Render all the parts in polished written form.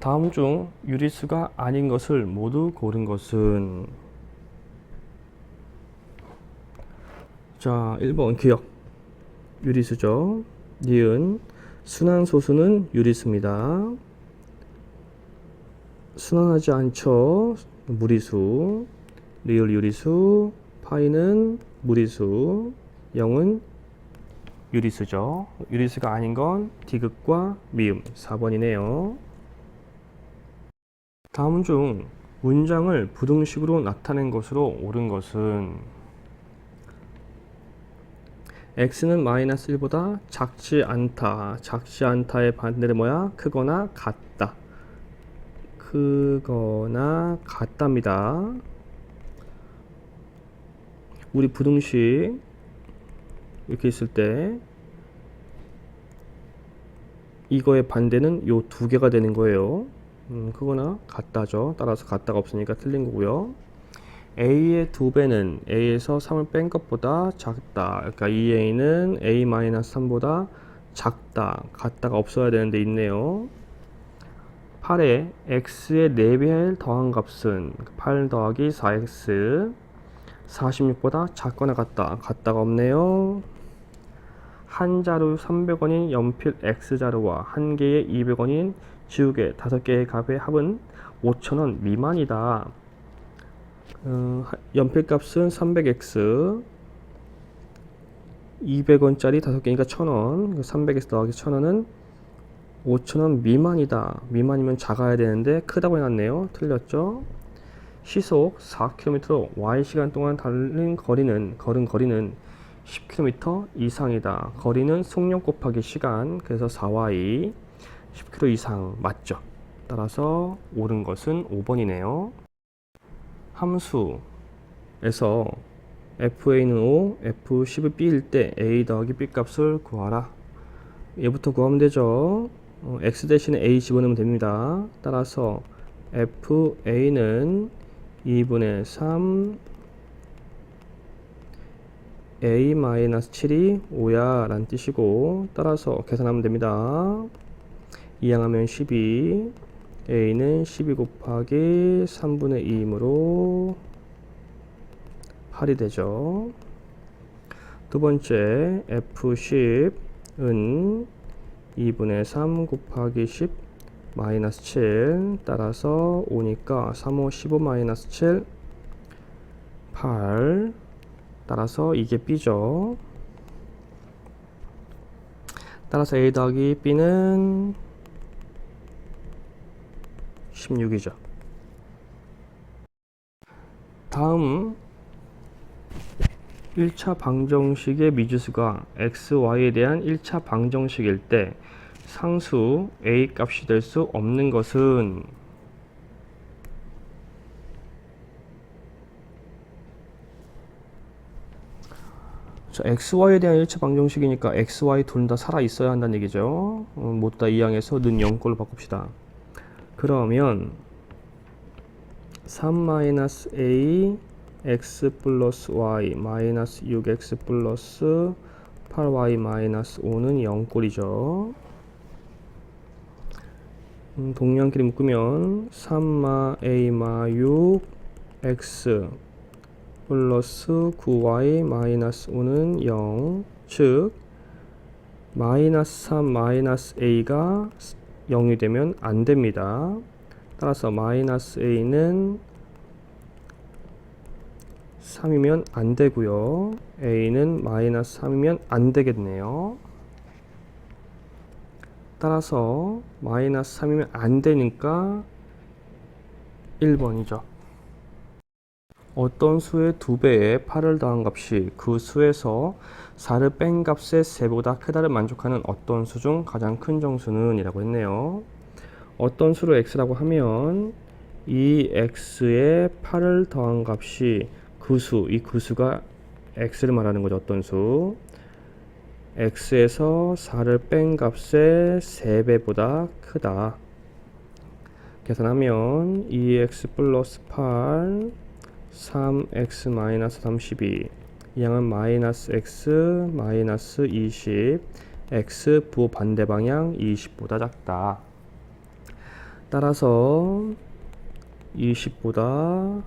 다음 중 유리수가 아닌 것을 모두 고른 것은? 자, 1번 기억. 유리수죠. 니은 순환소수는 유리수입니다. 순환하지 않죠. 무리수. 리을 유리수. 파이는 무리수. 0은 유리수죠. 유리수가 아닌 건 디귿과 미음. 4번이네요. 다음 중 문장을 부등식으로 나타낸 것으로 옳은 것은? x는 마이너스 1보다 작지 않다. 작지 않다의 반대는 뭐야? 크거나 같다. 크거나 같답니다. 우리 부등식 이렇게 있을 때 이거의 반대는 요 두 개가 되는 거예요. 크거나 같다죠. 따라서 같다가 없으니까 틀린 거고요. a의 2배는 a에서 3을 뺀 것보다 작다. 그러니까 2a는 a-3보다 작다. 같다가 없어야 되는데 있네요. 8에 x의 4배를 더한 값은 8 더하기 4x 46보다 작거나 같다. 같다가 없네요. 한 자루 300원인 연필 X자루와 한 개의 200원인 지우개 5개의 값의 합은 5,000원 미만이다. 연필 값은 300X 200원짜리 5개니까 1,000원 300X 더하기 1,000원은 5,000원 미만이다. 미만이면 작아야 되는데 크다고 해놨네요. 틀렸죠? 시속 4km로 Y시간 동안 달린 거리는 10km 이상이다. 거리는 속력 곱하기 시간, 그래서 4y 10km 이상 맞죠? 따라서 옳은 것은 5번이네요. 함수에서 fa는 5, f10은 b일 때 a 더하기 b 값을 구하라. 얘부터 구하면 되죠. x 대신에 a 집어넣으면 됩니다. 따라서 fa는 2분의 3 a-7이 5야 라는 뜻이고, 따라서 계산하면 됩니다. 2항하면 12, a는 12 곱하기 3분의 2이므로 8이 되죠. 두 번째 f10은 2분의 3 곱하기 10 마이너스 7, 따라서 5니까 3, 5, 15 마이너스 7 8, 따라서 이게 b죠. 따라서 a 더하기 b는 16이죠. 다음 1차 방정식의 미지수가 x, y에 대한 1차 방정식일 때 상수 a 값이 될 수 없는 것은? x, y에 대한 1차 방정식이니까 x, y 둘 다 살아 있어야 한다는 얘기죠. 모두 다 이항에서 는 0꼴로 바꿉시다. 그러면 3-a x 플러스 y 마이너스 6x 플러스 8y 마이너스 5는 0꼴이죠. 동량끼리 묶으면 3-a-6 x 플러스 9y 마이너스 5는 0, 즉 마이너스 3 마이너스 a가 0이 되면 안 됩니다. 따라서 마이너스 a는 3이면 안 되고요. a는 마이너스 3이면 안 되겠네요. 따라서 마이너스 3이면 안 되니까 1번이죠. 어떤 수의 2배에 8을 더한 값이 그 수에서 4를 뺀 값의 3보다 크다를 만족하는 어떤 수 중 가장 큰 정수는? 이라고 했네요. 어떤 수로 x라고 하면 이 x에 8을 더한 값이 그 수, 이 그 수가 x를 말하는 거죠. 어떤 수. x에서 4를 뺀 값의 3배보다 크다. 계산하면 2x 플러스 8 3x 마이너스 32, 이 양은 마이너스 x 마이너스 20, x 부호 반대 방향 20보다 작다. 따라서 20보다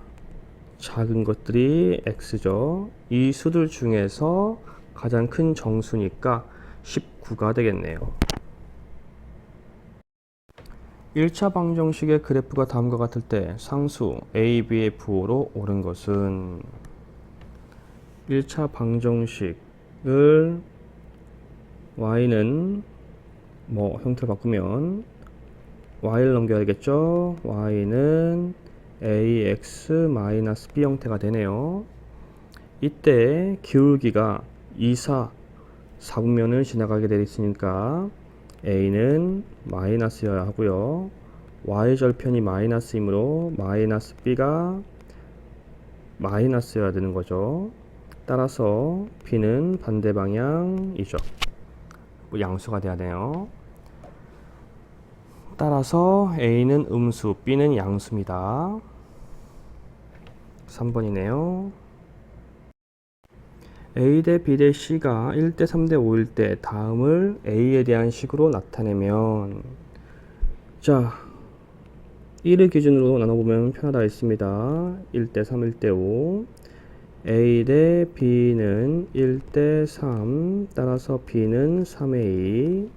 작은 것들이 x죠. 이 수들 중에서 가장 큰 정수니까 19가 되겠네요. 1차 방정식의 그래프가 다음과 같을 때 상수 a, b의 부호로 옳은 것은 1차 방정식을 y는 뭐 형태를 바꾸면 y를 넘겨야겠죠. y는 ax-b 형태가 되네요. 이때 기울기가 2, 4분면을 지나가게 되어 있으니까 a는 마이너스여야 하고요. y절편이 마이너스이므로 마이너스 b가 마이너스여야 되는 거죠. 따라서 b는 반대 방향이죠. 양수가 돼야 돼요. 따라서 a는 음수, b는 양수입니다. 3번이네요. a 대 b 대 c가 1대 3대 5일 때 다음을 a에 대한 식으로 나타내면, 자, 1을 기준으로 나눠보면 편하다 했습니다. 1대 3, 1대 5. a 대 b는 1대 3, 따라서 b는 3a.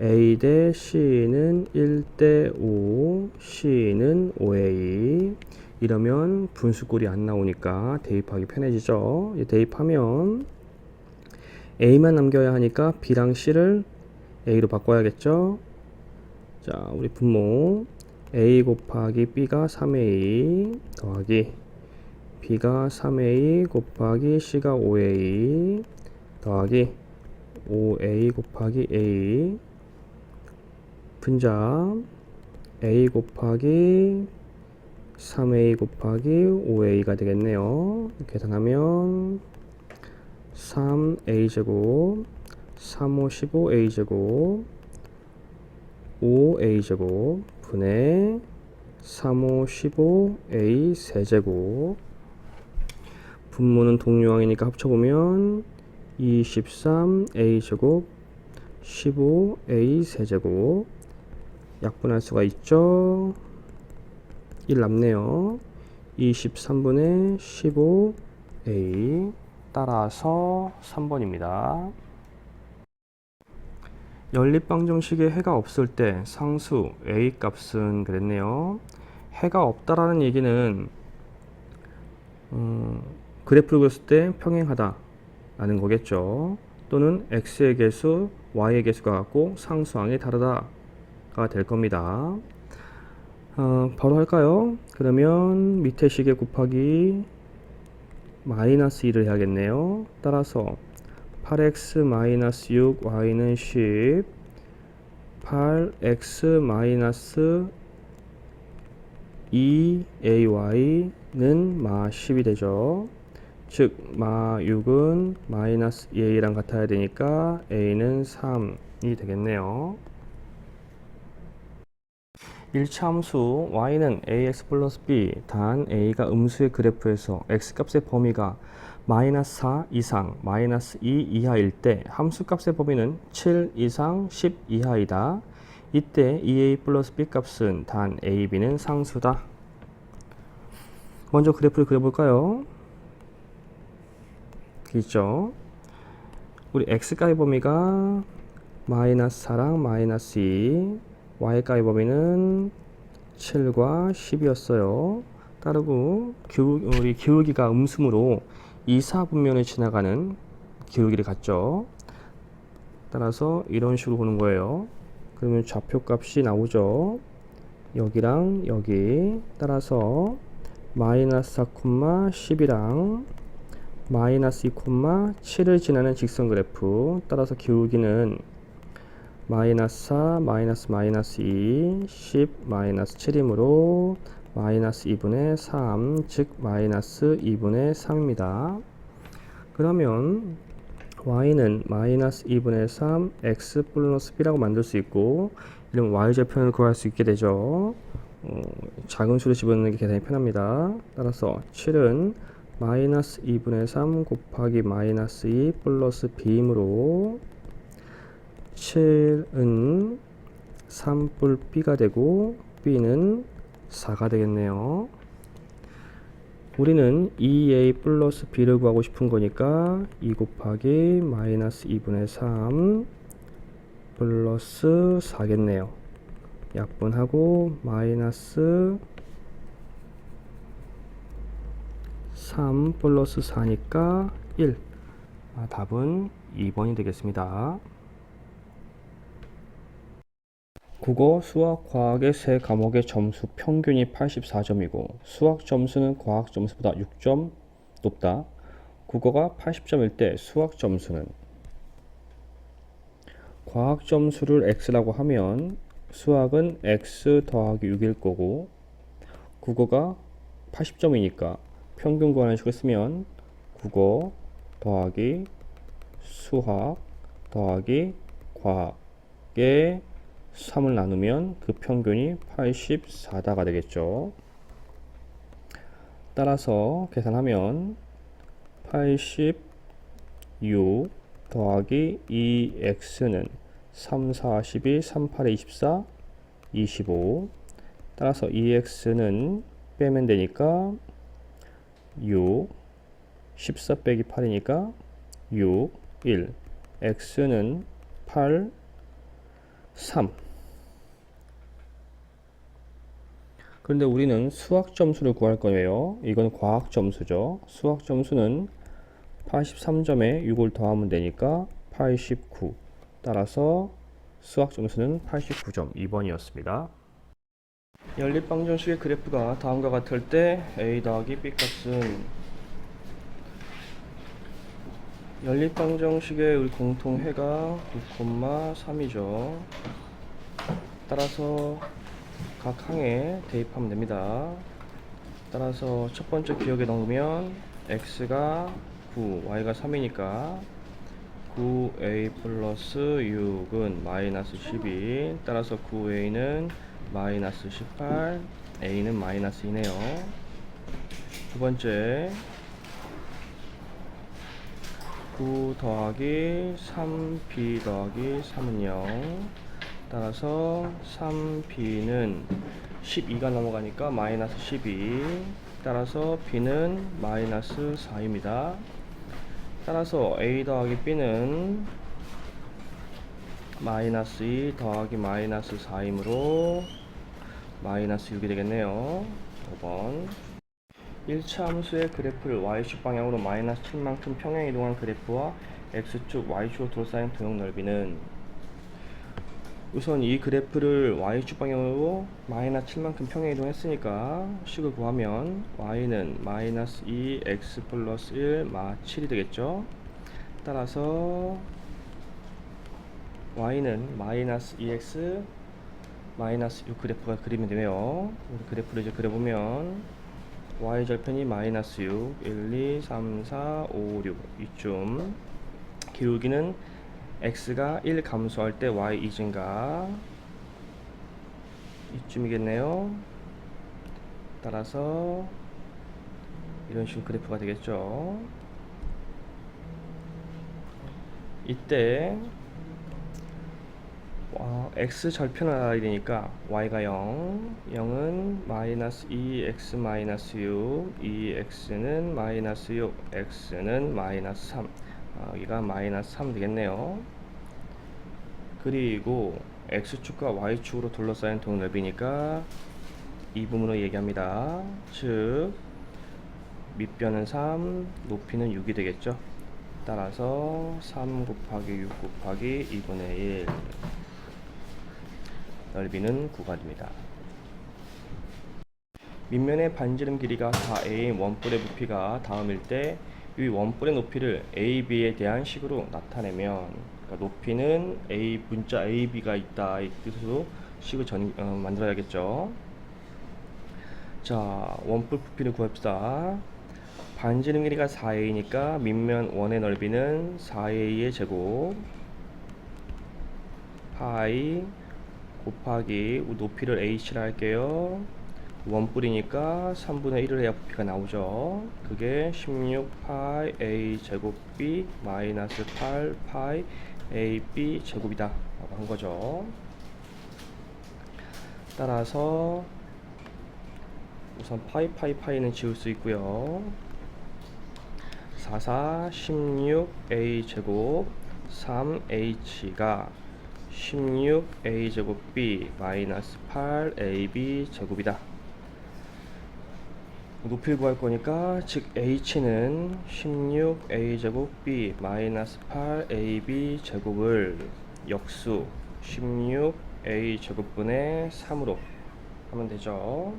a 대 c는 1대 5, c는 5a. 이러면 분수꼴이 안 나오니까 대입하기 편해지죠. 대입하면 a만 남겨야 하니까 b랑 c를 a로 바꿔야겠죠. 자, 우리 분모 a 곱하기 b가 3a 더하기 b가 3a 곱하기 c가 5a 더하기 5a 곱하기 a 분자 a 곱하기 3a 곱하기 5a가 되겠네요. 계산하면 3a제곱 3, 5, 15a제곱 5a제곱 분의 3, 5, 15a 세제곱. 분모는 동류항이니까 합쳐보면 23a제곱 15a 세제곱. 약분할 수가 있죠. 1 남네요. 23분의 15a. 따라서 3번입니다. 연립방정식에 해가 없을 때 상수 a 값은 그랬네요. 해가 없다라는 얘기는 그래프를 그렸을 때 평행하다 라는 거겠죠. 또는 x의 개수, y의 개수가 같고 상수항이 다르다가 될 겁니다. 바로 할까요? 그러면 밑에 식에 곱하기 마이너스 2를 해야겠네요. 따라서 8x 마이너스 6, y는 10, 8x 마이너스 2ay는 마 10이 되죠. 즉, 마 6은 마이너스 2a랑 같아야 되니까 a는 3이 되겠네요. 1차 함수 y는 ax 플러스 b 단 a가 음수의 그래프에서 x값의 범위가 마이너스 4 이상 마이너스 2 이하일 때 함수값의 범위는 7 이상 10 이하이다. 이때 2a 플러스 b 값은 단 a, b는 상수다. 먼저 그래프를 그려볼까요? 있죠. 우리 x값의 범위가 마이너스 4랑 마이너스 2, y값의 범위는 7과 10이었어요. 따르고 우리 기울기가 음수므로 2, 4분면을 지나가는 기울기를 갖죠. 따라서 이런 식으로 보는 거예요. 그러면 좌표값이 나오죠. 여기랑 여기. 따라서 마이너스 4, 10이랑 마이너스 2, 7을 지나는 직선 그래프. 따라서 기울기는 마이너스 4, 마이너스 2, 10, 마이너스 7이므로 마이너스 2분의 3, 즉 마이너스 2분의 3입니다. 그러면 y는 마이너스 2분의 3 x 플러스 b라고 만들 수 있고, 이런 y절편을 구할 수 있게 되죠. 작은 수를 집어넣는 게 계산이 편합니다. 따라서 7은 마이너스 2분의 3 곱하기 마이너스 2 플러스 b이므로 7은 3뿔 b가 되고 b는 4가 되겠네요. 우리는 2a 플러스 b를 구하고 싶은 거니까 2 곱하기 마이너스 2분의 3 플러스 4겠네요. 약분하고 마이너스 3 플러스 4니까 1. 답은 2번이 되겠습니다. 국어, 수학, 과학의 세 과목의 점수 평균이 84점이고 수학 점수는 과학 점수보다 6점 높다. 국어가 80점일 때 수학 점수는 과학 점수를 x라고 하면 수학은 x 더하기 6일 거고 국어가 80점이니까 평균 구하는 식으로 쓰면 국어 더하기 수학 더하기 과학의 3을 나누면 그 평균이 84다가 되겠죠. 따라서 계산하면 86 더하기 2x는 3, 4, 12, 3, 8, 24, 25. 따라서 2x는 빼면 되니까 6, 14 빼기 8이니까 6, 1. x는 8, 3. 그런데 우리는 수학 점수를 구할 거예요. 이건 과학 점수죠. 수학 점수는 83점에 6을 더하면 되니까 89. 따라서 수학 점수는 89점 2번이었습니다. 연립방정식의 그래프가 다음과 같을 때 a 더하기 b 값은 연립방정식의 우리 공통해가 9,3이죠. 따라서 각 항에 대입하면 됩니다. 따라서 첫 번째 기억에 넣으면 x가 9, y가 3이니까 9a 플러스 6은 마이너스 12. 따라서 9a는 마이너스 18, a는 마이너스 2네요. 두 번째 9 더하기 3b 더하기 3은 0. 따라서 3b는 12가 넘어가니까 마이너스 12. 따라서 b는 마이너스 4입니다. 따라서 a 더하기 b는 마이너스 2 더하기 마이너스 4이므로 마이너스 6이 되겠네요. 5번 1차 함수의 그래프를 y축 방향으로 마이너스 7만큼 평행 이동한 그래프와 x축, y축으로 둘러싸인 도형 넓이는 우선 이 그래프를 y축 방향으로 마이너스 7만큼 평행 이동했으니까 식을 구하면 y는 마이너스 2x 플러스 1 마 7이 되겠죠. 따라서 y는 마이너스 2x 마이너스 6 그래프가 그리면 되네요. 그래프를 이제 그려보면 y절편이 마이너스 6, 1, 2, 3, 4, 5, 6 이쯤 기울기는 x가 1 감소할 때 y 이 증가 이쯤이겠네요. 따라서 이런 식으로 그래프가 되겠죠. 이때 x 절편을 알아야 되니까 y가 0, 0은 마이너스 2x 마이너스 6, 2x는 마이너스 6, x는 마이너스 3. 여기가 마이너스 3 되겠네요. 그리고 x축과 y축으로 둘러싸인 도형 넓이니까 이 부분으로 얘기합니다. 즉 밑변은 3, 높이는 6이 되겠죠. 따라서 3 곱하기 6 곱하기 2분의 1 넓이는 9가 됩니다. 밑면의 반지름 길이가 4a인 원뿔의 부피가 다음일 때 이 원뿔의 높이를 AB에 대한 식으로 나타내면, 그러니까 높이는 A 문자 AB가 있다 이 뜻으로 식을 만들어야겠죠. 자, 원뿔 부피를 구합시다. 반지름 길이가 4a니까 밑면 원의 넓이는 4a의 제곱 파이 곱하기 높이를 h라 할게요. 원뿔이니까 3분의 1을 해야 부피가 나오죠. 그게 16 파이 a 제곱 b 마이너스 8 파이 a b 제곱이다 라고 한 거죠. 따라서 우선 파이는 지울 수 있고요. 4, 4, 16a 제곱 3h가 16a 제곱 b 마이너스 8ab 제곱이다. 높이를 구할 거니까 즉 h는 16a 제곱 b 마이너스 8ab 제곱을 역수 16a 제곱분의 3으로 하면 되죠.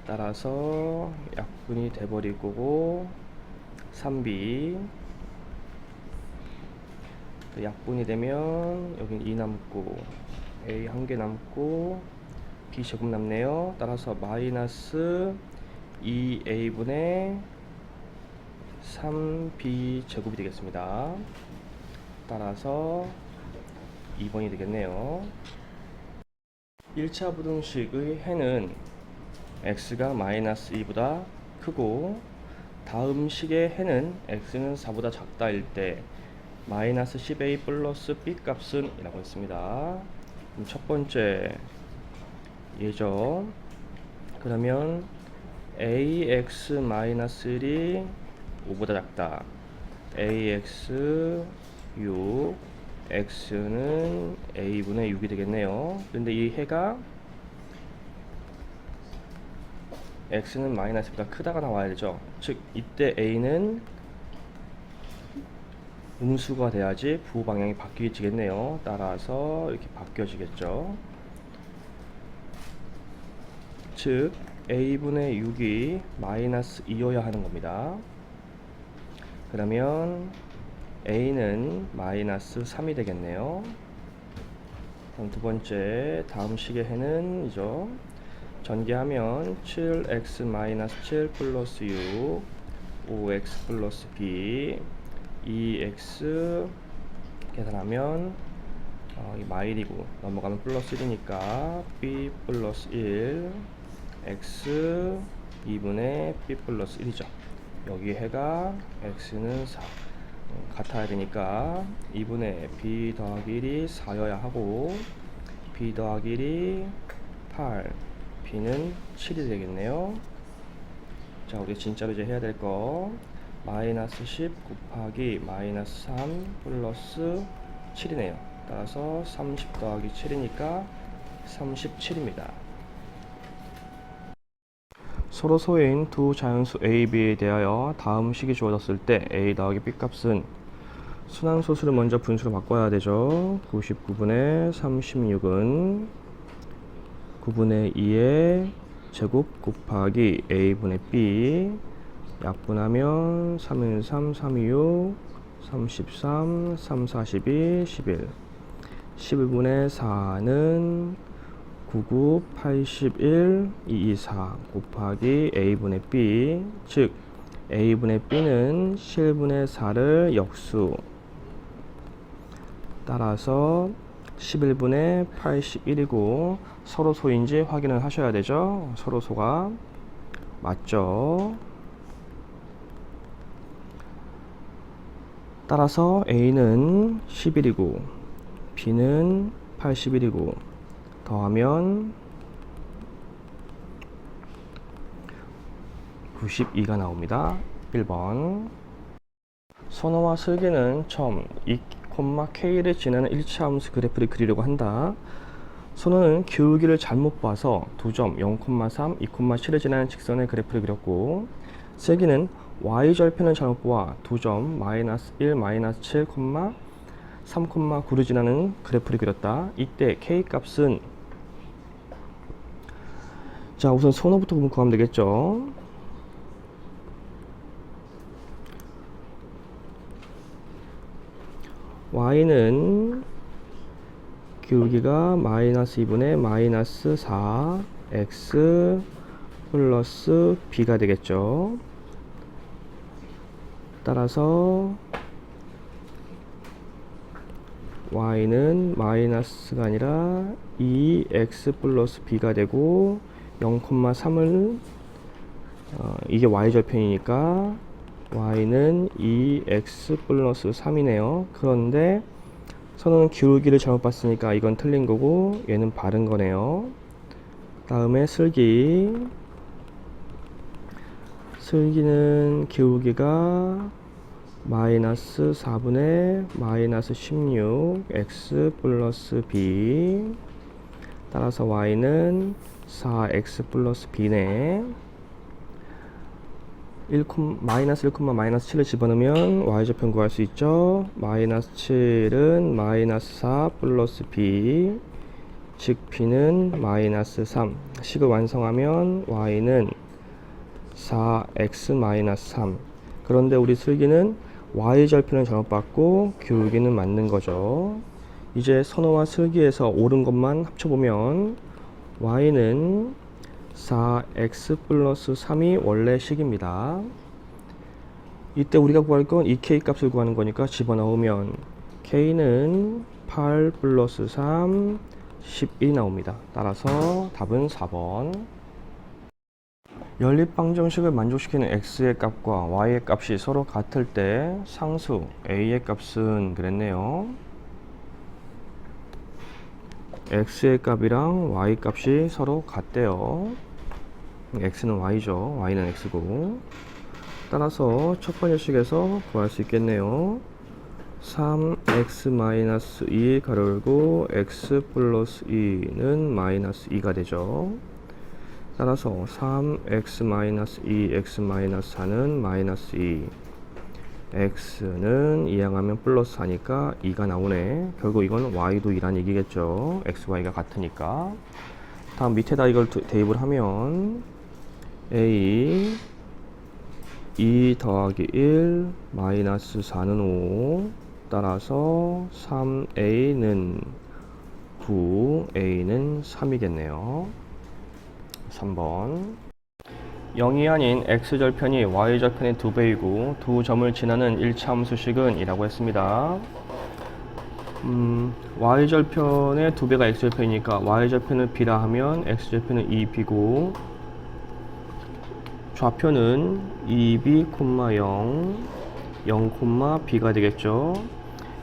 따라서 약분이 돼버릴 거고 3b 약분이 되면 여긴 2 남고 a 1개 남고 b 제곱 남네요. 따라서 마이너스 2a분의 3b 제곱이 되겠습니다. 따라서 2번이 되겠네요. 1차 부등식의 해는 x가 마이너스 2보다 크고 다음 식의 해는 x는 4보다 작다일 때 마이너스 10a 플러스 b 값은 이라고 했습니다. 그럼 첫 번째 예죠. 그러면 ax 마이너스 1이 5보다 작다. ax 6 x는 a분의 6이 되겠네요. 그런데 이 해가 x는 마이너스보다 크다가 나와야 되죠. 즉 이때 a는 음수가 돼야지 부호 방향이 바뀌어지겠네요. 따라서 이렇게 바뀌어지겠죠. 즉 a분의 6이 마이너스 2여야 하는 겁니다. 그러면 a는 마이너스 3이 되겠네요. 그럼 두 번째 다음 식의 해는 이죠. 전개하면 7x 마이너스 7 플러스 6 5x 플러스 b 2x 계산하면 이 마일이고 넘어가면 플러스 1이니까 b 플러스 1 x 2분의 b 플러스 1이죠. 여기 해가 x는 4 같아야 되니까 2분의 b 더하기 1이 4여야 하고 b 더하기 1이 8 b는 7이 되겠네요. 자, 우리 진짜로 이제 해야 될 거 마이너스 10 곱하기 마이너스 3 플러스 7이네요. 따라서 30 더하기 7이니까 37입니다. 서로 소인 두 자연수 a, b에 대하여 다음 식이 주어졌을 때 a 더하기 b 값은 순환소수를 먼저 분수로 바꿔야 되죠. 99분의 36은 9분의 2의 제곱 곱하기 a분의 b 약분하면 3인 3, 3, 2, 6, 33, 3, 42, 11 11분의 4는 99, 81, 224 곱하기 a분의 b 즉 a분의 b는 11분의 4를 역수 따라서 11분의 81이고 서로 소인지 확인을 하셔야 되죠. 서로 소가 맞죠. 따라서 a는 11이고 b는 81이고 더하면 92가 나옵니다. 1번 선호와 슬기는 처음 2,k를 지나는 1차 함수 그래프를 그리려고 한다. 선호는 기울기를 잘못 봐서 2점 0,3, 2,7을 지나는 직선의 그래프를 그렸고 슬기는 y절편을 잘못 보아 2점 마이너스 1, 마이너스 7, 3,9를 지나는 그래프를 그렸다. 이때 k 값은 자 우선 선호부터 구하면 되겠죠. y는 기울기가 마이너스 2분의 마이너스 4 x 플러스 b가 되겠죠. 따라서 y는 마이너스가 아니라 2x 플러스 b가 되고 0,3을 이게 y절편이니까 y는 2x 플러스 3이네요. 그런데 선호는 기울기를 잘못 봤으니까 이건 틀린 거고 얘는 바른 거네요. 다음에 슬기는 기울기가 마이너스 4분의 마이너스 16 x 플러스 b, 따라서 y는 4x 플러스 b네. 마이너스 1, 마이너스 7을 집어넣으면 y좌편 구할 수 있죠. 마이너스 7은 마이너스 4 플러스 b, 즉 b는 마이너스 3. 식을 완성하면 y는 4x 마이너스 3. 그런데 우리 슬기는 y절편을 잘못 봤고 기울기는 맞는 거죠. 이제 선호와 슬기에서 옳은 것만 합쳐보면 y는 4x 플러스 3이 원래 식입니다. 이때 우리가 구할 건 이 k 값을 구하는 거니까 집어넣으면 k는 8 플러스 3, 11이 나옵니다. 따라서 답은 4번. 연립방정식을 만족시키는 x의 값과 y의 값이 서로 같을 때 상수 a의 값은 그랬네요. x의 값이랑 y 값이 서로 같대요. x는 y죠. y는 x고. 따라서 첫 번째 식에서 구할 수 있겠네요. 3x-2 가로 열고 x 플러스 2는 마이너스 2가 되죠. 따라서 3x-2, x-4는 마이너스 2, x는 이항하면 플러스 4니까 2가 나오네. 결국 이건 y도 2란 얘기겠죠. x, y가 같으니까. 다음 밑에다 이걸 대입을 하면 a 2 더하기 1 마이너스 4는 5, 따라서 3a는 9, a는 3이겠네요. 3번. 0이 아닌 x절편이 y절편의 2배이고 두 점을 지나는 1차 함수식은 이라고 했습니다. y절편의 2배가 x절편이니까 y절편을 b라 하면 x절편은 2b고 좌표는 2b, 0, 0, b가 되겠죠.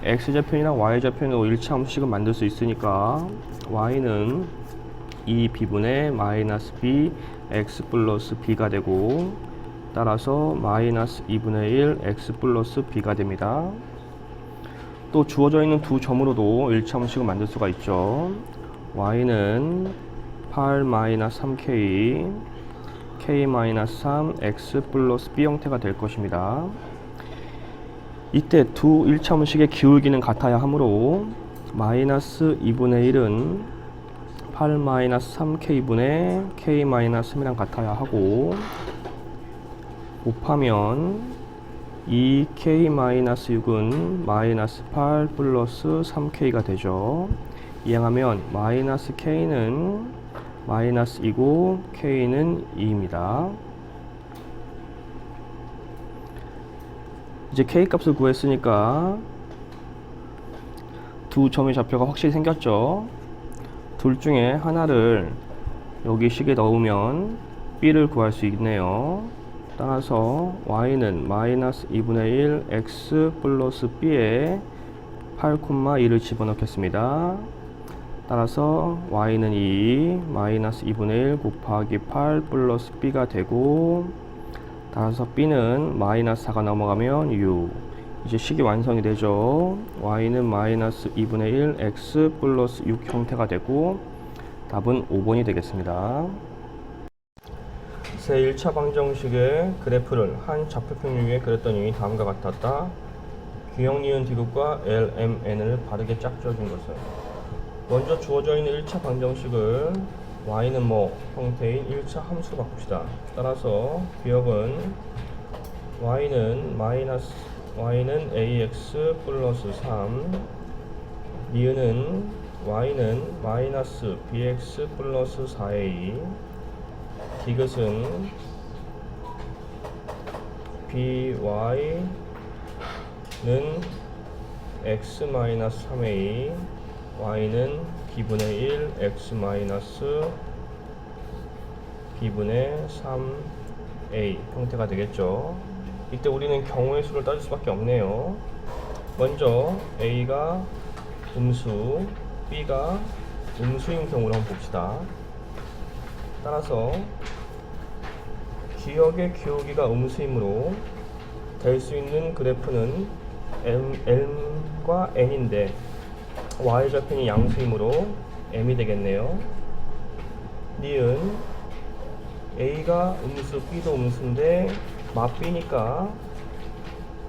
x절편이랑 y절편으로 1차 함수식을 만들 수 있으니까 y는 2b분의 마이너스 b x 플러스 b가 되고, 따라서 마이너스 2분의 1 x 플러스 b가 됩니다. 또 주어져 있는 두 점으로도 1차 함수식을 만들 수가 있죠. y는 8 마이너스 3k k 마이너스 3 x 플러스 b 형태가 될 것입니다. 이때 두 1차 함수식의 기울기는 같아야 하므로 마이너스 2분의 1은 8 마이너스 3k분의 k 마이너스 3이랑 같아야 하고, 곱하면 2k 마이너스 6은 마이너스 8 플러스 3k가 되죠. 이항하면 마이너스 k는 마이너스 2고 k는 2입니다. 이제 k 값을 구했으니까 두 점의 좌표가 확실히 생겼죠. 둘 중에 하나를 여기 식에 넣으면 b를 구할 수 있네요. 따라서 y는 마이너스 2분의 1 x 플러스 b에 8,2를 집어넣겠습니다. 따라서 y는 2 마이너스 2분의 1 곱하기 8 플러스 b가 되고, 따라서 b는 마이너스 4가 넘어가면 6. 이제 식이 완성이 되죠. y는 마이너스 2분의 1 x 플러스 6 형태가 되고 답은 5번이 되겠습니다. 새 1차 방정식의 그래프를 한 좌표평 위에 그렸더니 다음과 같았다. 기역, 니은, 디귿과 L, M, N을 바르게 짝지어준 것은. 먼저 주어져 있는 1차 방정식을 y는 뭐 형태인 1차 함수로 바꿉시다. 따라서 기역은 y는 ax 플러스 3, 니은은 y는 마이너스 bx 플러스 4a, 디귿은 by는 x 마이너스 3a, y는 b분의 1 x 마이너스 b분의 3a 형태가 되겠죠. 이때 우리는 경우의 수를 따질 수밖에 없네요. 먼저 a가 음수, B가 음수인 경우를 한번 봅시다. 따라서 기역의 기울기가 음수이므로 될 수 있는 그래프는 M과 N인데 y절편이 양수이므로 M이 되겠네요. 니은 A가 음수, B도 음수인데 맛B니까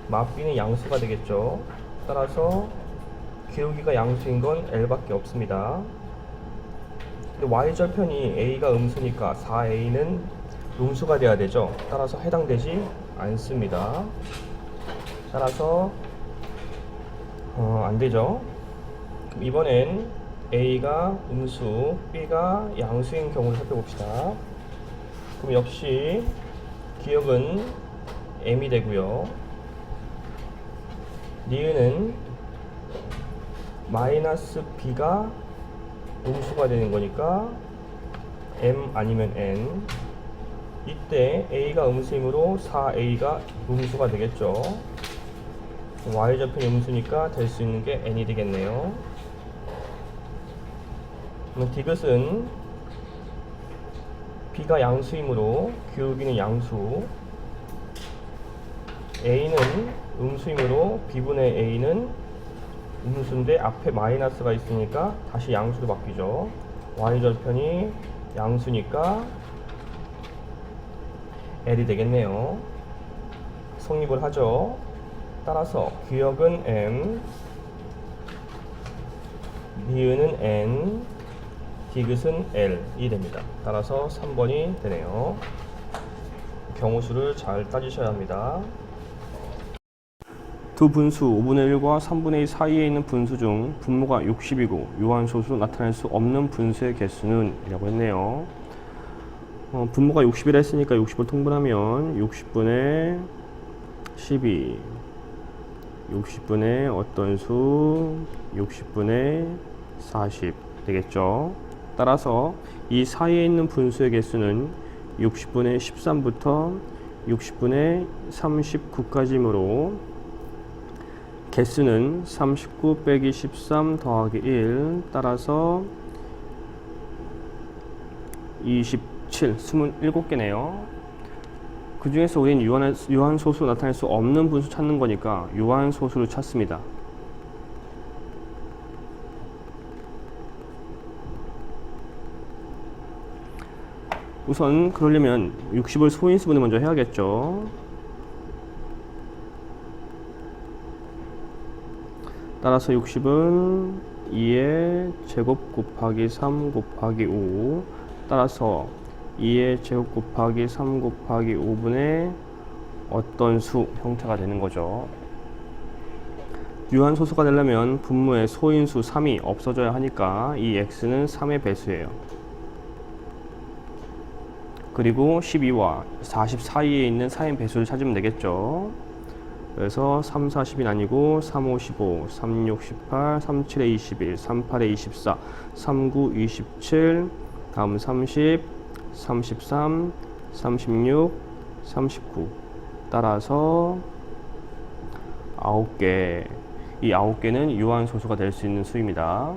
맛B는 양수가 되겠죠. 따라서 기울기가 양수인 건 L밖에 없습니다. 근데 y절편이 A가 음수니까 4A는 음수가 돼야 되죠. 따라서 해당되지 않습니다. 따라서 안되죠. 그럼 이번엔 A가 음수, B가 양수인 경우를 살펴봅시다. 그럼 역시 기역은 M이 되고요. 니은은 마이너스 B가 음수가 되는 거니까 M 아니면 N. 이때 A가 음수이므로 4A가 음수가 되겠죠. y절편이 음수니까 될 수 있는 게 N이 되겠네요. 그러면 디귿은 B가 양수이므로 기울기는 양수, A는 음수이므로 B분의 A는 음수인데 앞에 마이너스가 있으니까 다시 양수로 바뀌죠. y절편이 양수니까 L이 되겠네요. 성립을 하죠. 따라서 기역은 M, 니은은 N, 디귿은 L이 됩니다. 따라서 3번이 되네요. 경우수를 잘 따지셔야 합니다. 두 분수 5분의 1과 3분의 2 사이에 있는 분수 중 분모가 60이고 요한소수로 나타낼 수 없는 분수의 개수는? 이라고 했네요. 분모가 60이라 했으니까 60을 통분하면 60분의 12, 60분의 어떤 수, 60분의 40 되겠죠. 따라서 이 사이에 있는 분수의 개수는 60분의 13부터 60분의 39까지이므로 개수는 39 빼기 13 더하기 1, 따라서 27, 27개네요. 그 중에서 우리는 유한소수로 나타낼 수 없는 분수 찾는 거니까 유한소수를 찾습니다. 우선 그러려면 60을 소인수분해 먼저 해야겠죠. 따라서 60은 2의 제곱 곱하기 3 곱하기 5, 따라서 2의 제곱 곱하기 3 곱하기 5분의 어떤 수 형태가 되는 거죠. 유한소수가 되려면 분모의 소인수 3이 없어져야 하니까 이 x는 3의 배수예요. 그리고 12와 40 사이에 있는 4인 배수를 찾으면 되겠죠. 그래서 3, 40이 아니고 3, 5, 15, 3, 6, 18, 3, 7에 21, 3, 8에 24, 3, 9, 27, 다음 30, 33, 36, 39. 따라서 9개. 이 9개는 유한소수가 될 수 있는 수입니다.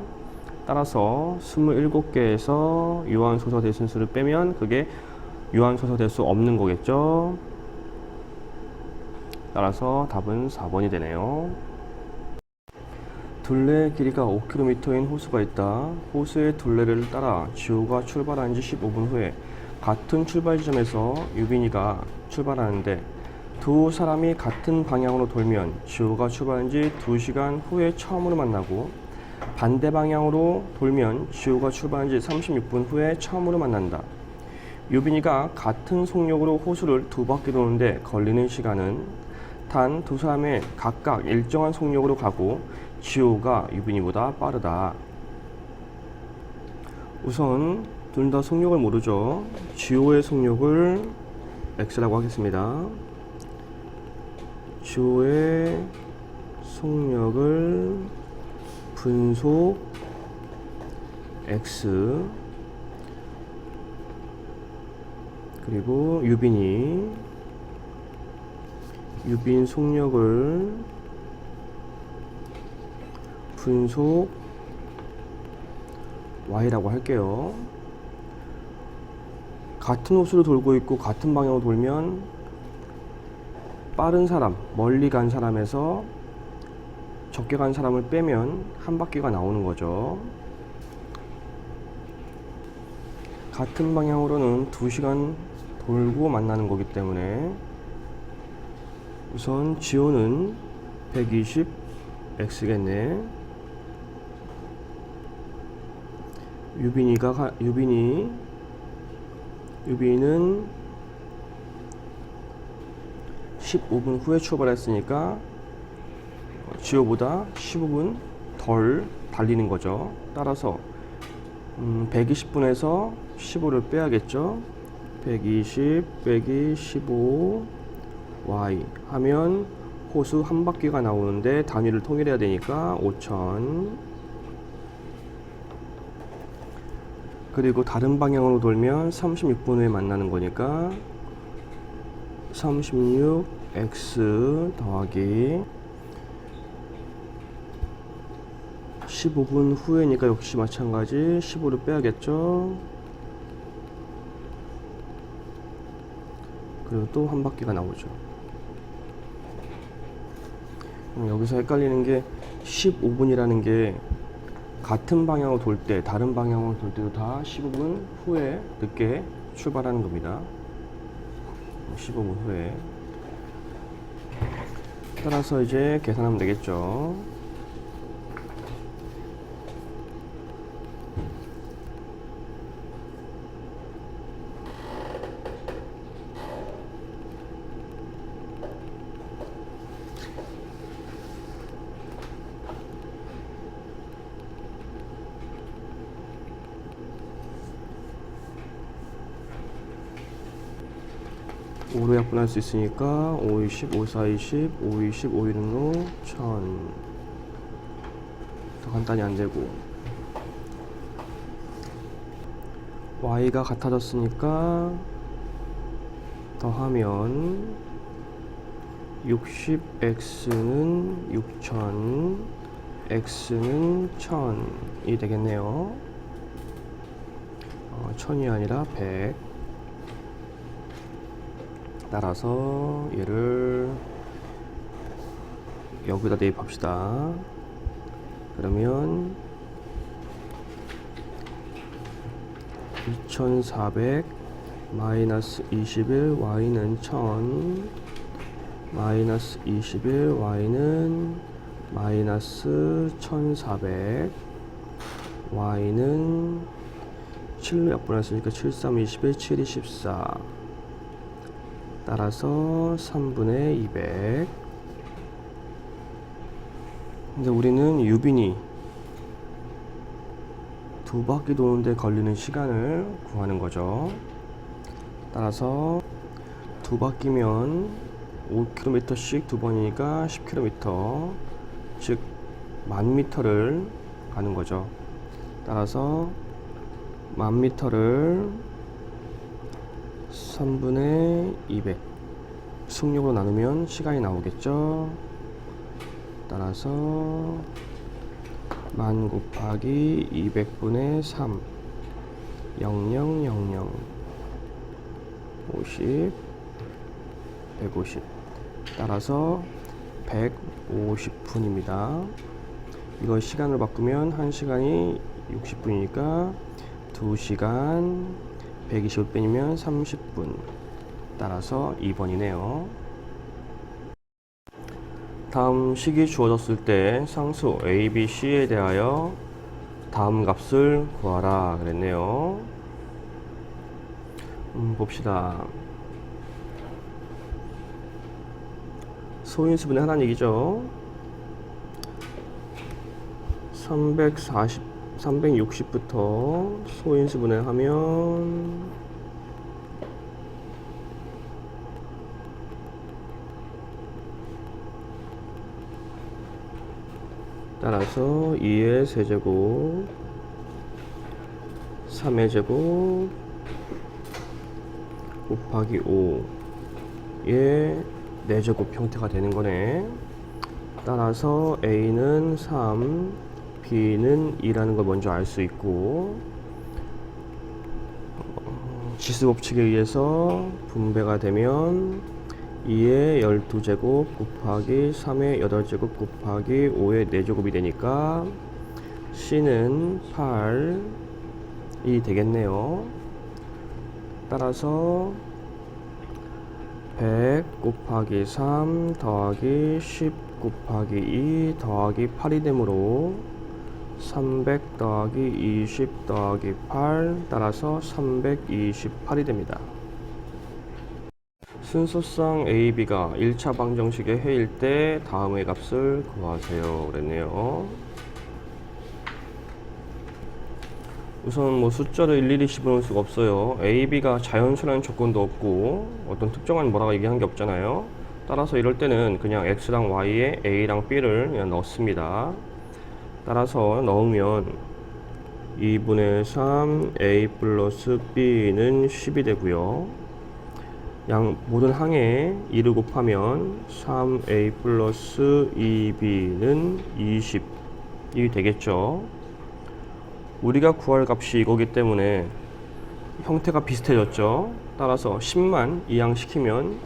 따라서 27개에서 유한소수가 될 수 있는 수를 빼면 그게 유한소수가 될 수 없는 거겠죠. 따라서 답은 4번이 되네요. 둘레의 길이가 5km인 호수가 있다. 호수의 둘레를 따라 지호가 출발한 지 15분 후에 같은 출발 지점에서 유빈이가 출발하는데 두 사람이 같은 방향으로 돌면 지호가 출발한 지 2시간 후에 처음으로 만나고 반대 방향으로 돌면 지호가 출발한 지 36분 후에 처음으로 만난다. 유빈이가 같은 속력으로 호수를 2바퀴 도는데 걸리는 시간은 단 두 사람의 각각 일정한 속력으로 가고 지호가 유빈이보다 빠르다. 우선 둘 다 속력을 모르죠. 지호의 속력을 x라고 하겠습니다. 지호의 속력을 분속 x, 그리고 유빈 속력을 분속 y라고 할게요. 같은 호수로 돌고 있고 같은 방향으로 돌면 빠른 사람, 멀리 간 사람에서 적게 간 사람을 빼면 한 바퀴가 나오는 거죠. 같은 방향으로는 2시간 돌고 만나는 거기 때문에 우선 지호는 120x겠네. 유빈이는 15분 후에 출발했으니까 지호보다 15분 덜 달리는 거죠. 따라서 120분에서 15를 빼야겠죠. 120 빼기 15 y 하면 호수 한 바퀴가 나오는데 단위를 통일해야 되니까 5000. 그리고 다른 방향으로 돌면 36분 후에 만나는 거니까 36x 더하기 15분 후에니까 역시 마찬가지 15를 빼야겠죠. 그리고 또 한 바퀴가 나오죠. 여기서 헷갈리는 게 15분이라는 게 같은 방향으로 돌 때, 다른 방향으로 돌 때도 다 15분 후에 늦게 출발하는 겁니다. 15분 후에. 따라서 이제 계산하면 되겠죠. 오로 약분할 수 있으니까 5, 20, 5, 4, 20, 5, 20, 5, 1로 1000. 더 간단히 안 되고. y가 같아졌으니까 더하면 60x는 6000, x는 1000이 되겠네요. 1000이 아니라 100. 따라서 얘를 여기다 대입합시다. 그러면 2400 마이너스 21 y는 1000 마이너스 21 y는 마이너스 1400 y는 7로 약분했으니까 7, 3, 21, 7, 24. 따라서 3분의 200. 근데 우리는 유빈이 2바퀴 도는데 걸리는 시간을 구하는 거죠. 따라서 2바퀴면 5km씩 2번이니까 10km, 즉 10,000m를 가는 거죠. 따라서 10,000m를 3분의 200 승력으로 나누면 시간이 나오겠죠. 따라서 10,000 곱하기 200분의 3 0000 50 150. 따라서 150분입니다. 이걸 시간으로 바꾸면 1시간이 60분이니까 2시간 120을 빼면 30분. 따라서 2번이네요. 다음 식이 주어졌을 때 상수 A, B, C에 대하여 다음 값을 구하라 그랬네요. 봅시다. 소인수분의 하나는 얘기죠. 360부터 소인수분해 하면 따라서 2의 세제곱 3의 제곱 곱하기 5의 4제곱 형태가 되는 거네. 따라서 A는 3, 높이는 2라는 걸 먼저 알 수 있고, 지수법칙에 의해서 분배가 되면 2의 12제곱 곱하기 3의 8제곱 곱하기 5의 4제곱이 되니까 C는 8이 되겠네요. 따라서 100 곱하기 3 더하기 10 곱하기 2 더하기 8이 되므로 300 더하기 20 더하기 8 따라서 328이 됩니다. 순서상 A, B가 1차 방정식의 해일 때 다음의 값을 구하세요 그랬네요. 우선 뭐 숫자를 일일이 집어넣을 수가 없어요. A, B가 자연수라는 조건도 없고 어떤 특정한 뭐라고 얘기한 게 없잖아요. 따라서 이럴 때는 그냥 X랑 Y에 A랑 B를 그냥 넣습니다. 따라서 넣으면 2분의 3 A 플러스 B는 10이 되고요. 모든 항에 2를 곱하면 3A 플러스 2B는 20이 되겠죠. 우리가 구할 값이 이거기 때문에 형태가 비슷해졌죠. 따라서 10만 이항시키면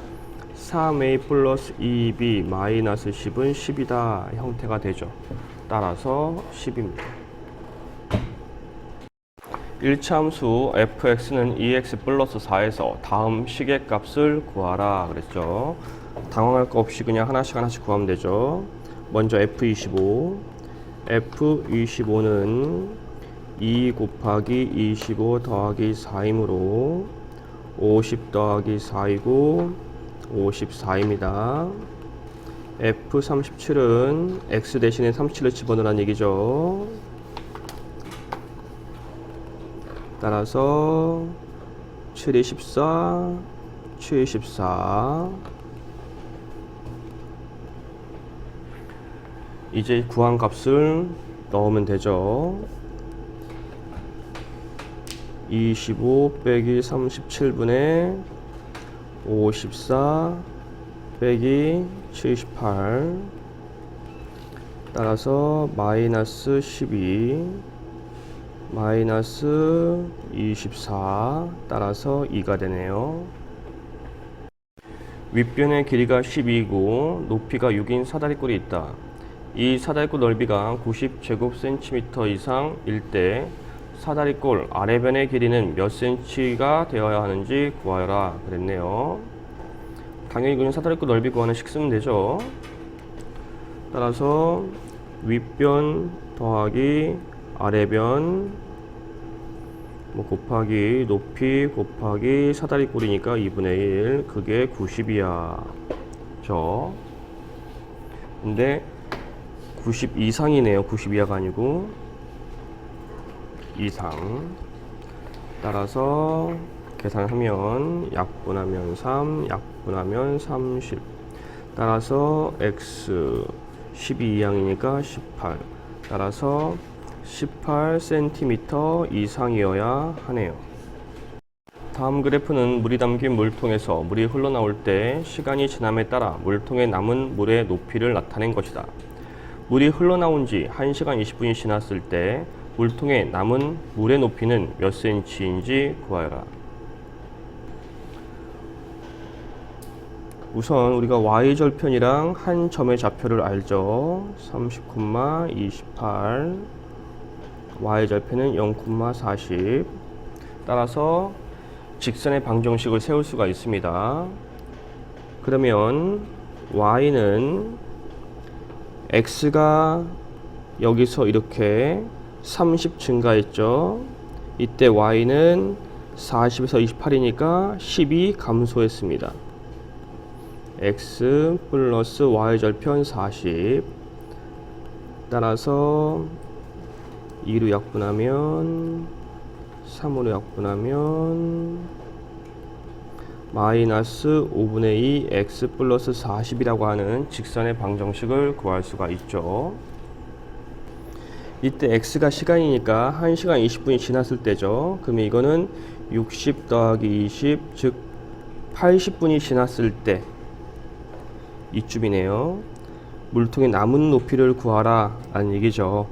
3A 플러스 2B 마이너스 10은 10이다 형태가 되죠. 따라서 10입니다. 1차 함수 fx는 2x 플러스 4에서 다음 식의 값을 구하라 그랬죠. 당황할 거 없이 그냥 하나씩 구하면 되죠. 먼저 f25. f25는 2 곱하기 25 더하기 4이므로 50 더하기 4이고 54입니다. F37은 X 대신에 37을 집어넣으라는 얘기죠. 따라서 7이 14, 7이 14. 이제 구한 값을 넣으면 되죠. 25 빼기 37분의 54 빼기 78 따라서 마이너스 12 마이너스 24 따라서 2가 되네요. 윗변의 길이가 12이고 높이가 6인 사다리꼴이 있다. 이 사다리꼴 넓이가 90제곱센티미터 이상일 때 사다리꼴 아래변의 길이는 몇 cm가 되어야 하는지 구하여라 그랬네요. 당연히 그냥 사다리꼴 넓이 구하는 식 쓰면 되죠. 따라서 윗변 더하기 아래변 곱하기 높이 곱하기 사다리꼴이니까 2분의 1 그게 90이야 죠. 근데 90 이상이네요. 90 이하가 아니고 이상. 따라서 계산하면 약분하면 3 약분하면 30 따라서 x 12 이항이니까 18 따라서 18cm 이상이어야 하네요. 다음 그래프는 물이 담긴 물통에서 물이 흘러나올 때 시간이 지남에 따라 물통에 남은 물의 높이를 나타낸 것이다. 물이 흘러나온 지 1시간 20분이 지났을 때 물통에 남은 물의 높이는 몇 cm인지 구하여라. 우선 우리가 y절편이랑 한 점의 좌표를 알죠. 30,28 y절편은 0,40 따라서 직선의 방정식을 세울 수가 있습니다. 그러면 y는 x가 여기서 이렇게 30 증가했죠. 이때 y는 40에서 28이니까 12 감소했습니다. x 플러스 y절편 40 따라서 2로 약분하면 3으로 약분하면 마이너스 5분의 2 x 플러스 40이라고 하는 직선의 방정식을 구할 수가 있죠. 이때 x가 시간이니까 1시간 20분이 지났을 때죠. 그러면 이거는 60 더하기 20 즉 80분이 지났을 때 이쯤이네요. 물통의 남은 높이를 구하라 라는 얘기죠.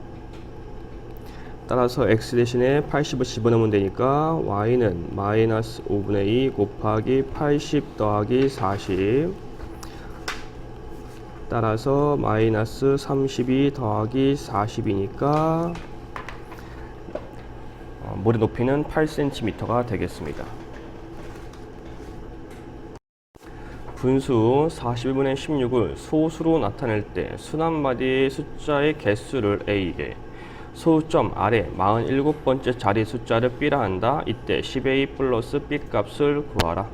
따라서 x 대신에 80을 집어넣으면 되니까 y는 마이너스 5분의 2 곱하기 80 더하기 40, 따라서 마이너스 32 더하기 40이니까 물의 높이는 8cm가 되겠습니다. 분수 41분의 16을 소수로 나타낼 때 순환마디의 숫자의 개수를 A에, 소수점 아래 47번째 자리 숫자를 B라 한다. 이때 10A 플러스 B 값을 구하라.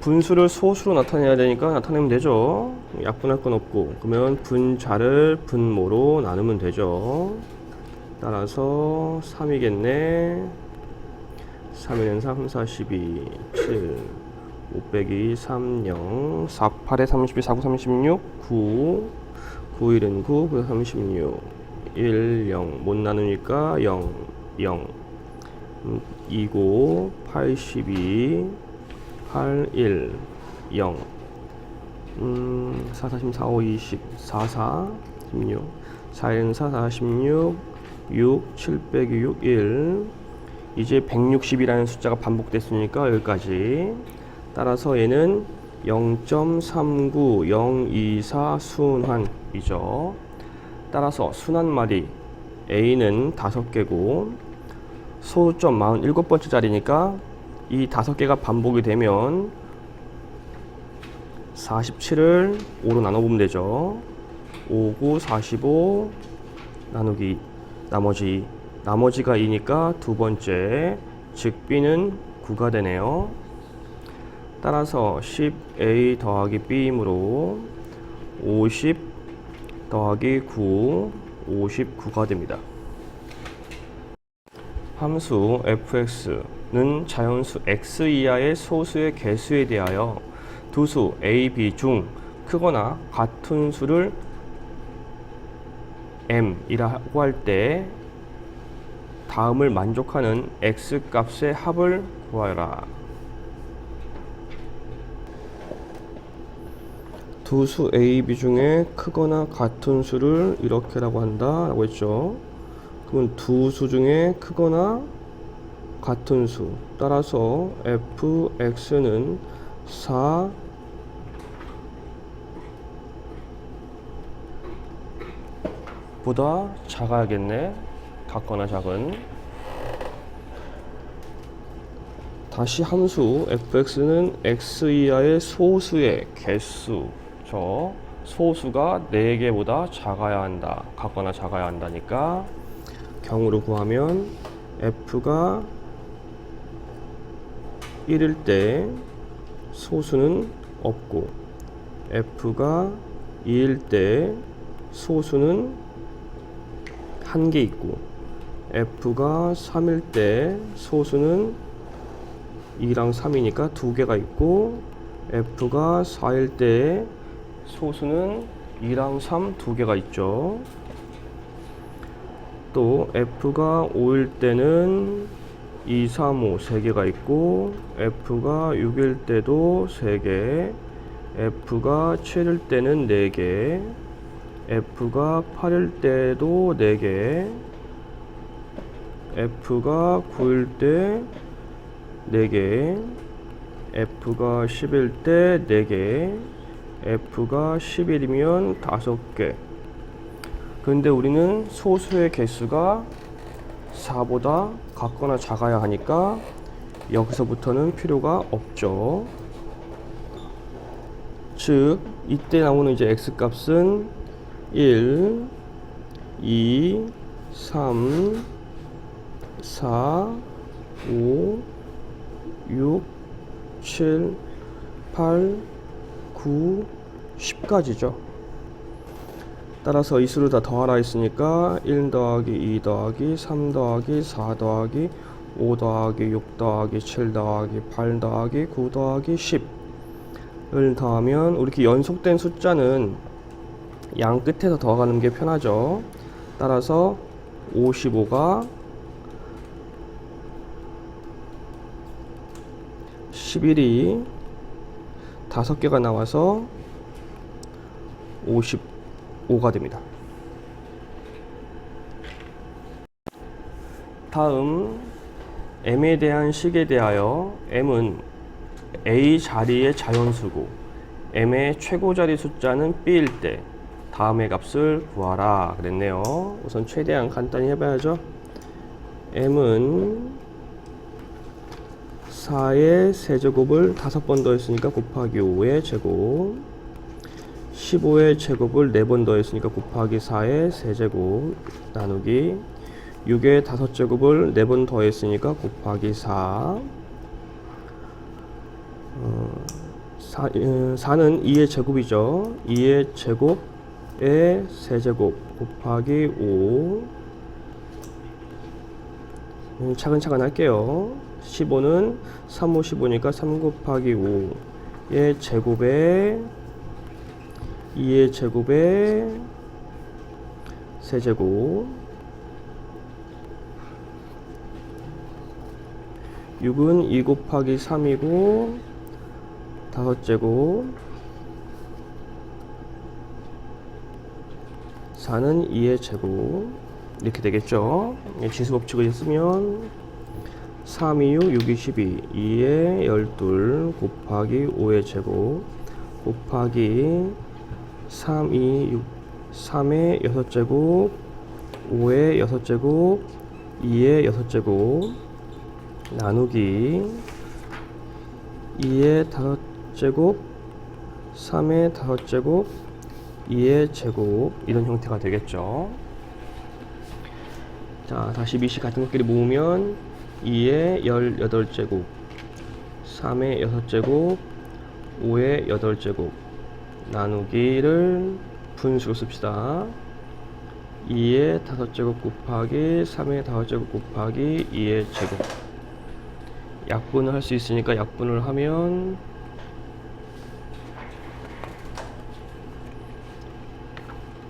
분수를 소수로 나타내야 되니까 나타내면 되죠. 약분할 건 없고, 그러면 분자를 분모로 나누면 되죠. 따라서 3이겠네. 3에는 3, 4, 12, 7, 5 빼기 3, 0, 4, 8에 32, 4, 9, 36, 9, 9, 1은 9, 9, 36, 1, 0, 못 나누니까 0, 0, 2고, 82, 8, 1, 0, 4, 4, 4, 5, 20, 4, 4, 16, 4, 1은 4, 4, 16, 6, 7 빼기 6, 1. 이제 160이라는 숫자가 반복됐으니까 여기까지. 따라서 얘는 0.39024 순환이죠. 따라서 순환마디 A는 5개고 소수점 47번째 자리니까 이 5개가 반복이 되면 47을 5로 나눠보면 되죠. 5, 9, 45 나누기 나머지가 2니까 두 번째, 즉 B는 9가 되네요. 따라서 10A 더하기 B이므로 50 더하기 9, 59가 됩니다. 함수 fx는 자연수 x 이하의 소수의 개수에 대하여 두수 a, b 중 크거나 같은 수를 m이라고 할 때 다음을 만족하는 x 값의 합을 구하라. 두 수 a, b 중에 크거나 같은 수를 이렇게라고 한다 라고 했죠. 그러면 두 수 중에 크거나 같은 수, 따라서 fx는 4 보다 작아야겠네. 같거나 작은. 다시 함수 fx는 x 이하의 소수의 개수죠. 소수가 4개보다 작아야 한다. 같거나 작아야 한다니까 경우로 구하면 f가 1일 때 소수는 없고 f가 2일 때 소수는 1개 있고 f가 3일 때 소수는 2랑 3이니까 2개가 있고 f가 4일 때 소수는 2랑 3 2개가 있죠. 또 f가 5일 때는 2, 3, 5 3개가 있고 f가 6일 때도 3개, f가 7일 때는 4개, f가 8일 때도 4개, f가 9일 때 4개, f가 10일 때 4개, f가 10일이면 5개. 근데 우리는 소수의 개수가 4보다 같거나 작아야 하니까 여기서부터는 필요가 없죠. 즉 이때 나오는 이제 x 값은 1, 2, 3, 4, 5, 6, 7, 8, 9, 10까지죠. 따라서 이 수를 다 더하라 했으니까 1 더하기 2 더하기 3 더하기 4 더하기 5 더하기 6 더하기 7 더하기 8 더하기 9 더하기 10을 더하면 이렇게 연속된 숫자는 양 끝에서 더하는 게 편하죠. 따라서 55가 11이 5개가 나와서 55가 됩니다. 다음 m에 대한 식에 대하여 m은 a 자리의 자연수고 m의 최고 자리 숫자는 b일 때 다음의 값을 구하라 그랬네요. 우선 최대한 간단히 해봐야죠. m은 4의 세제곱을 5번 더했으니까 곱하기 5의 제곱, 15의 제곱을 4번 더했으니까 곱하기 4의 세제곱 나누기 6의 5제곱을 4번 더했으니까 곱하기 4. 4는 2의 제곱이죠. 2의 제곱의 세제곱 곱하기 5. 차근차근 할게요. 15는 3, 5, 15니까 3 곱하기 5의 제곱에 2의 제곱에 세제곱, 6은 2 곱하기 3이고 5제곱, 4는 2의 제곱 이렇게 되겠죠. 지수법칙을 쓰면 3, 2, 6, 6, 12, 2의 12 곱하기 5의 제곱 곱하기 3, 2, 6, 3의 6제곱 5의 6제곱 2의 6제곱 나누기 2의 5제곱 3의 5제곱 2의 제곱 이런 형태가 되겠죠. 자, 다시 미시 같은 것끼리 모으면 2의 18제곱 3의 6제곱 5의 8제곱 나누기를 분수로 씁시다. 2의 5제곱 곱하기 3의 5제곱 곱하기 2의 제곱. 약분을 할 수 있으니까 약분을 하면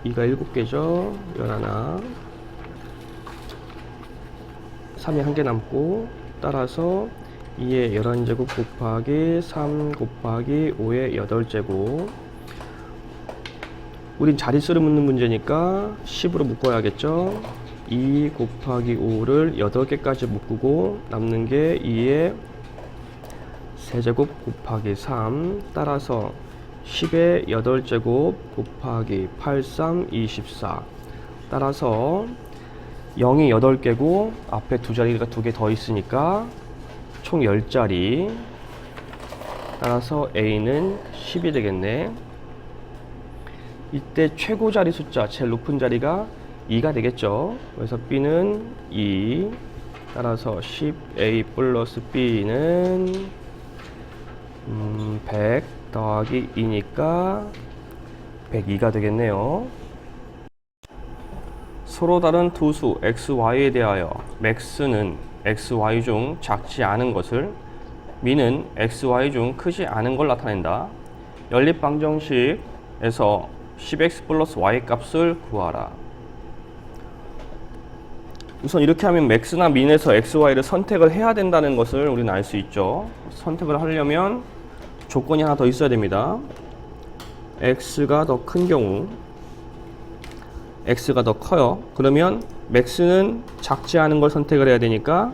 2가 7개죠. 11. 3이 1개 남고 따라서 2의 11제곱 곱하기 3 곱하기 5의 8제곱. 우린 자릿수를 묻는 문제니까 10으로 묶어야겠죠. 2 곱하기 5를 8개까지 묶고 남는 게 2의 세제곱 곱하기 3 따라서 10의 8제곱 곱하기 8, 3, 24 따라서 0이 8개고 앞에 두 자리가 2개 더 있으니까 총 10자리 따라서 A는 10이 되겠네. 이때 최고 자리 숫자 제일 높은 자리가 2가 되겠죠. 그래서 B는 2 따라서 10A 플러스 B는 100 더하기 2니까 102가 되겠네요. 서로 다른 두 수 x, y에 대하여 max는 x, y 중 작지 않은 것을 미는 x, y 중 크지 않은 걸 나타낸다. 연립방정식에서 10x 플러스 y 값을 구하라. 우선 이렇게 하면 max나 min에서 x, y를 선택을 해야 된다는 것을 우리는 알 수 있죠. 선택을 하려면 조건이 하나 더 있어야 됩니다. x가 더 큰 경우 x가 더 커요. 그러면 max는 작지 않은 걸 선택을 해야 되니까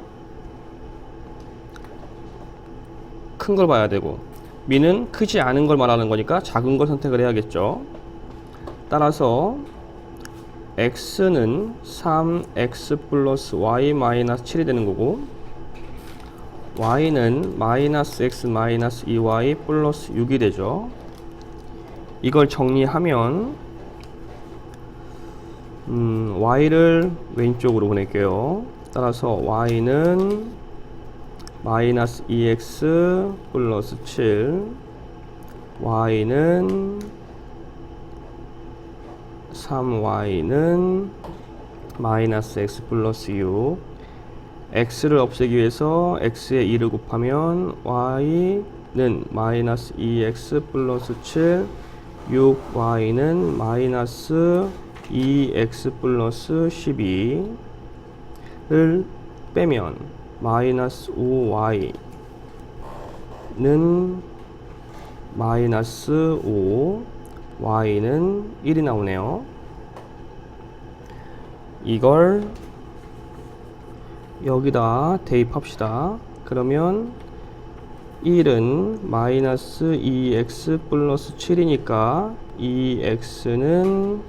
큰 걸 봐야 되고 min은 크지 않은 걸 말하는 거니까 작은 걸 선택을 해야겠죠. 따라서 x는 3x 플러스 y 마이너스 7이 되는 거고 y는 마이너스 x 마이너스 2y 플러스 6이 되죠. 이걸 정리하면 y를 왼쪽으로 보낼게요. 따라서 y는 마이너스 2x 플러스 7 y는 3y는 마이너스 x 플러스 6 x를 없애기 위해서 x에 2를 곱하면 y는 마이너스 2x 플러스 7 6y는 마이너스 2x 플러스 12를 빼면 마이너스 5y는 마이너스 5 y는 1이 나오네요. 이걸 여기다 대입합시다. 그러면 1은 마이너스 2x 플러스 7이니까 2x는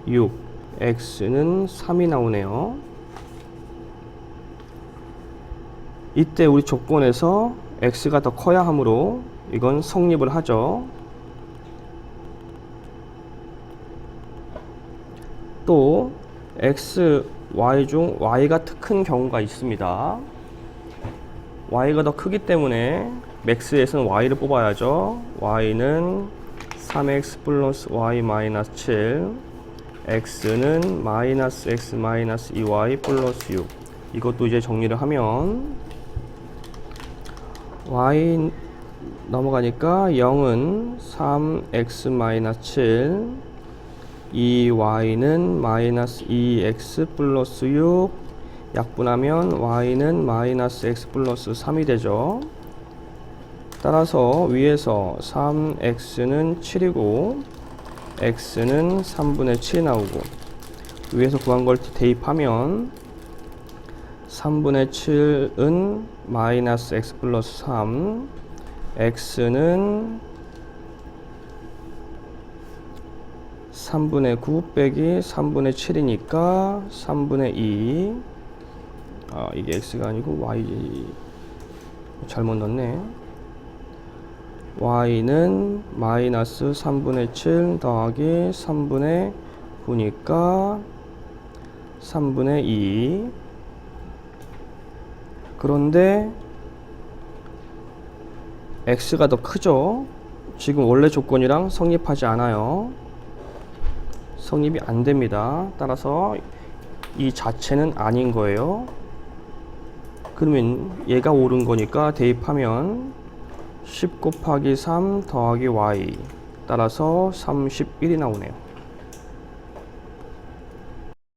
6, x는 3이 나오네요. 이때 우리 조건에서 x가 더 커야 하므로 이건 성립을 하죠. 또 x, y 중 y가 더 큰 경우가 있습니다. y가 더 크기 때문에 max에서는 y를 뽑아야죠. y는 3x 플러스 y 마이너스 7, x는 마이너스 x 마이너스 2y 플러스 6. 이것도 이제 정리를 하면 y 넘어가니까 0은 3x 마이너스 7, 2y는 마이너스 2x 플러스 6, 약분하면 y는 마이너스 x 플러스 3이 되죠. 따라서 위에서 3x는 7이고 x는 3분의 7이 나오고, 위에서 구한 걸 대입하면 3분의 7은 마이너스 x 플러스 3, x는 3분의 9 빼기 3분의 7이니까 3분의 2. 이게 x가 아니고 y, 잘못 넣었네. y는 마이너스 3분의 7 더하기 3분의 9니까 3분의 2. 그런데 x가 더 크죠. 지금 원래 조건이랑 성립하지 않아요. 성립이 안 됩니다. 따라서 이 자체는 아닌 거예요. 그러면 얘가 옳은 거니까 대입하면 10 곱하기 3 더하기 y, 따라서 31이 나오네요.